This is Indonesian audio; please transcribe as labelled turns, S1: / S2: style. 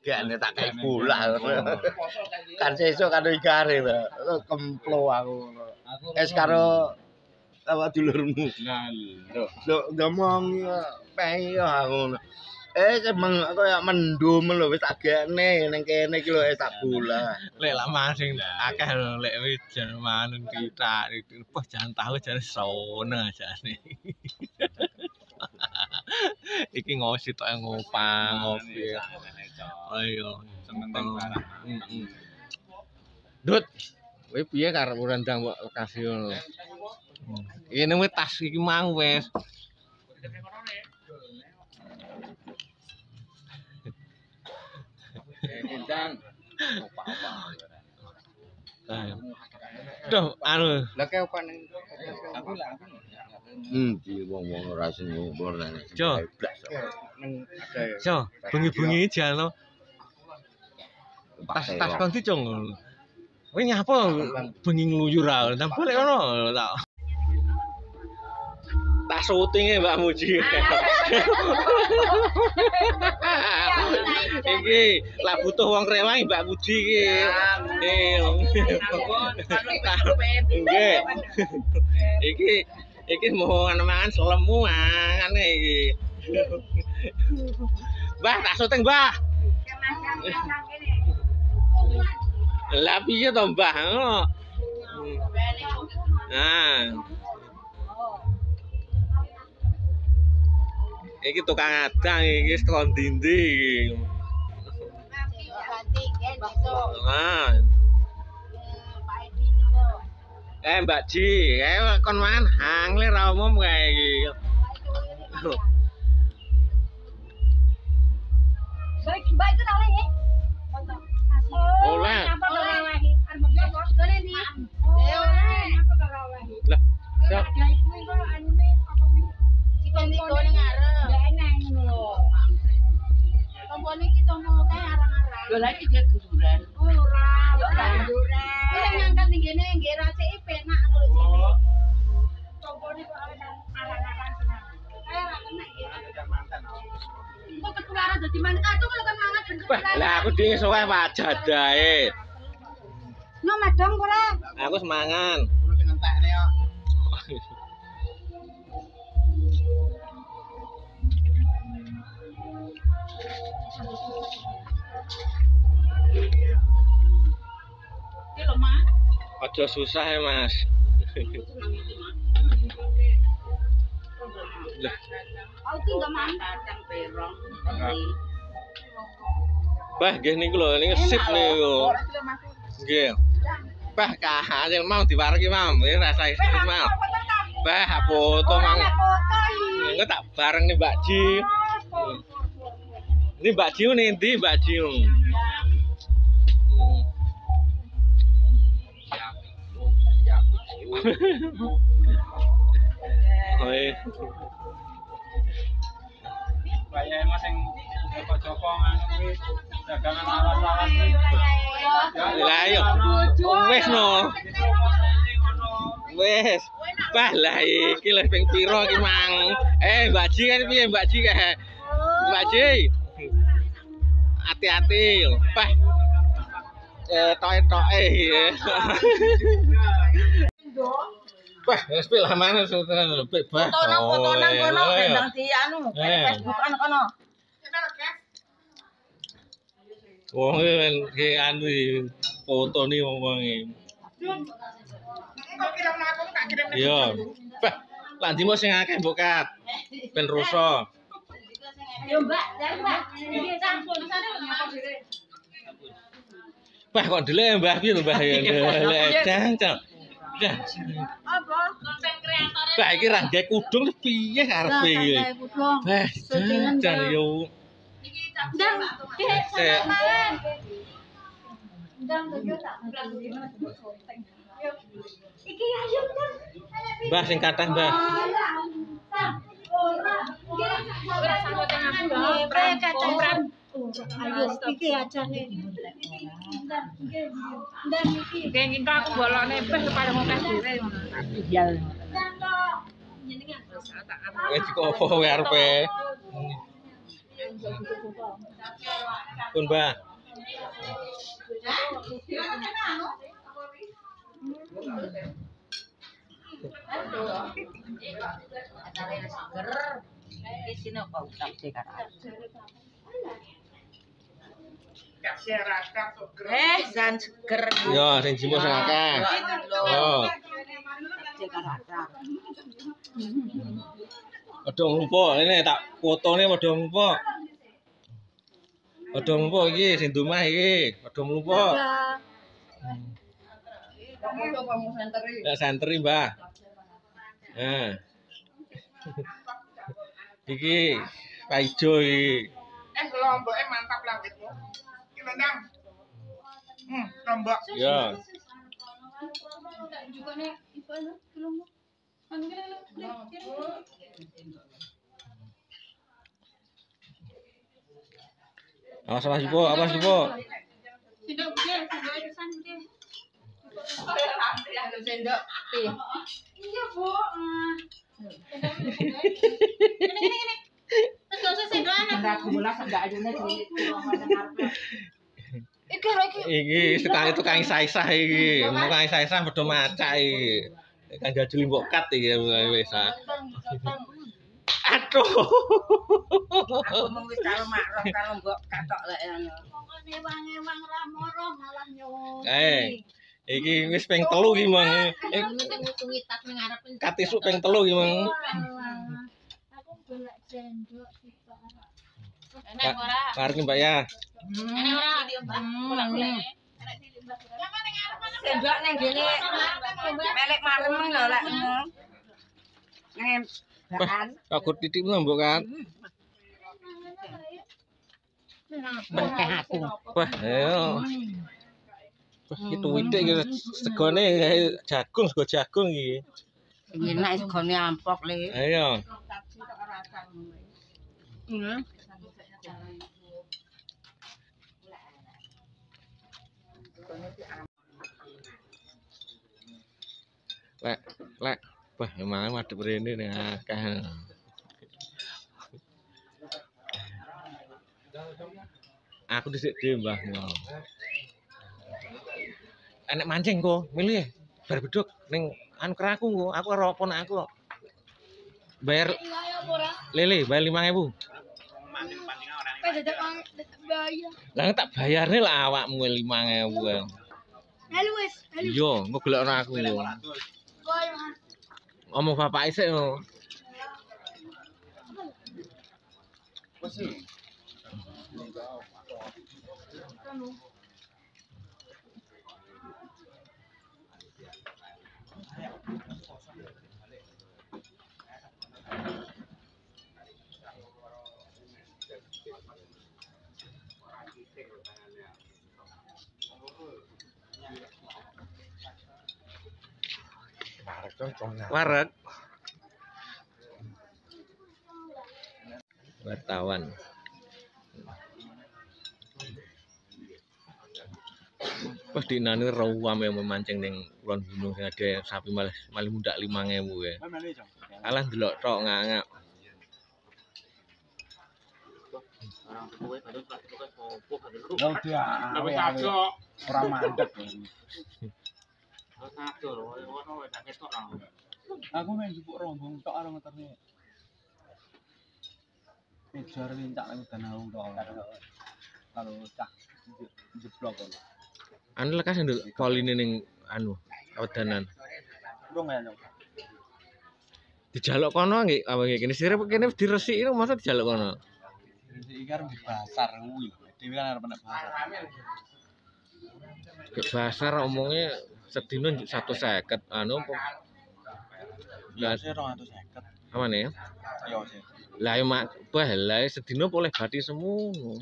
S1: sagane tak kei bola. Kan sesuk karo igare to. Kemplo aku ngono. Es karo apa dulurmu.
S2: Nah, lho.
S1: Lho ngomong peyo aku. Emang kaya mendum lho wis tak gene ning kene iki lho tak bola.
S2: Lek lak maning akeh lho lek wis jan manun kita. Wah jangan tahu jan sone jane. Iki ngosi tok ngopang ngopi. Ayo sementing barang. Dut. Kowe piye karep rendang mbok lokasi ngono? Ini wis tas iki mang wis.
S1: Rendang.
S2: Duh, anu.
S1: Lah kaya opo ning aku lah. Di wong-wong ora sing ngompor nek.
S2: Jo.
S1: Ning ada.
S2: Jo, bengi-bengi jalo. Tas konti cung. Kowe nyapa bengi ngluyur ah, nang balik ngono tak. Tak syutinge Mbak Muji. Iki lah butuh wong rewangi Mbak Muji iki. Nggih. Iki mau mangan selemu mangane iki. Mbah tak syuting, Mbah. Lah piye to, Mbah? Nah. Iki tukang adang iki sekon dindi iki. Nah. Mbak Ji, kon mangan hangle ra umum kae iki.
S3: Mbak itu oleh ya?
S2: Oleh. Lah, lah aku dhewe soe wajah dae.
S3: No madang ora.
S2: Aku semangan.
S1: Kulo sing entekne kok.
S3: Iki lho, Mas.
S2: Aja susah ya, Mas. Lah,
S3: Aku enggak mandang perong.
S2: Bah, nggih niku lho, niku sip niku. Nggih. Bah, kahasil mau diwareki mau, iki rasa sip mau. Bah, foto mang. Engko tak bareng nih Mbak Ji. Ini Mbak Ji nih ndi Mbak Ji? Oi.
S4: Bayae mas sing Joko-Joko ngono kuwi dagangan awas-awas kuwi.
S2: Lah yo. Wis no. Wis. Bah lah iki lek ping piro iki mang. Mbak Ji kan piye Mbak Ji kae? Mbak Ji. Hati-hati. Bah. Tok-toke. Wah, wis pilih mana sultan lebih bah.
S3: Foto nang kono ndang di anu, Facebookan kono.
S2: Wong iki anu foto ni wong iki. Iya. Bah, lan dimo sing akeh mbok kat. Ben rusa.
S3: Yo Mbak, Mbak. Iki sampun sana ngapa dhewe.
S2: Bah kok dhewe Mbah piye lho Mbah ya. Cang.
S3: Apa? Konten kreator.
S2: Bah iki ra gawe kudung piye karepe iki? Bah, jan yo.
S3: Ndang, ndang iki ayo ndang.
S2: Mbah sing kathah Mbah.
S3: Ora sangko teng aku lho. Ayo iki ajane. Ndang iki. Kenging aku bolone beh kepala ngokeh dhewe ngono. Iyal. Ndang to. Jenengan terus tak
S2: Wis kok opo arepe? Pun Mbah.
S5: Jan seger.
S2: Yo, sing jimus sing akeh. Yo. Padha nglupa, ini tak fotone padha nglupa. Padha nglupa iki sing domah iki, padha nglupa. Ya santri, Mbah. Nah. Iki Pak Ijo iki.
S3: Lomboknya mantap langitmu. Iki Nandang. Lombok.
S2: Ya. Awas Ibu, awas Ibu.
S3: Sendok gede, sendok pisan gede.
S5: Sendok pi.
S3: Iya, Bu. Ini. Terus gak usah sendokan.
S5: Enggak gula enggak ajune di
S2: Iki tukang isah-isah iki. Tukang isah-isah padha macak iki. Kang Jajul mbok kat iki wis. Aduh.
S5: Aku mung wis karo makroh karo mbok katok lek ngono.
S3: Pokoknya ewang-ewang ra moro malah nyuwun.
S2: Iki wis ping 3 iki, Mang.
S3: Ngutungi tas ning arep
S2: Kat isuk ping 3 iki, Mang.
S3: Aku golek sendok sih. Enak ora?
S2: Mari Mbak ya.
S3: Enak ora?
S5: Sendok ning gene melek marem lho lek. Nang bahan.
S2: Aku titik mbok kan.
S5: Berkah aku.
S2: Wah, ayo. Wah, itu widik iki segone jagung, sego jagung iki.
S5: Enak segone ampok le.
S2: Ayo. Lek. Wah, emang madhep rene ning akeh. Aku dhisik dhewe, Mbah. Enek mancing kok, milih bar beduk ning anu keraku kok. Aku karo ponakku kok. Bayar lele, bayar 5.000. Lah tak bayarne lah awakmu 5.000.
S3: Halo wis.
S2: Iya, engko golek ora aku. Ngomong bapak isik lho. Wareg. Wartawan. Pas dinane rawam yang memancing ning kulon gunung sing ada sapi malah mundak 5.000 ya. Alah ndelok tok ngangak.
S4: Lha dia ora mandek. Aku main jupuk rombong tok karo ngoterne. Kejar lincak nang danau tok. Kalau cah jeblok kok.
S2: Anu lekas nduk poline ning anu wedanan.
S4: Urung ya, Nyok.
S2: Dijaluk kono nggih apa nggih kene sirep kene diresiki masa dijaluk kono.
S4: Iki kan di pasar kuwi. Dhewe kan arep nek pasar.
S2: Ke pasar omongnya sedina 150 anu
S4: Ya sih 250.
S2: aman ya?
S4: Iya sih.
S2: Lah ya mak bah lah sedina boleh bati semono.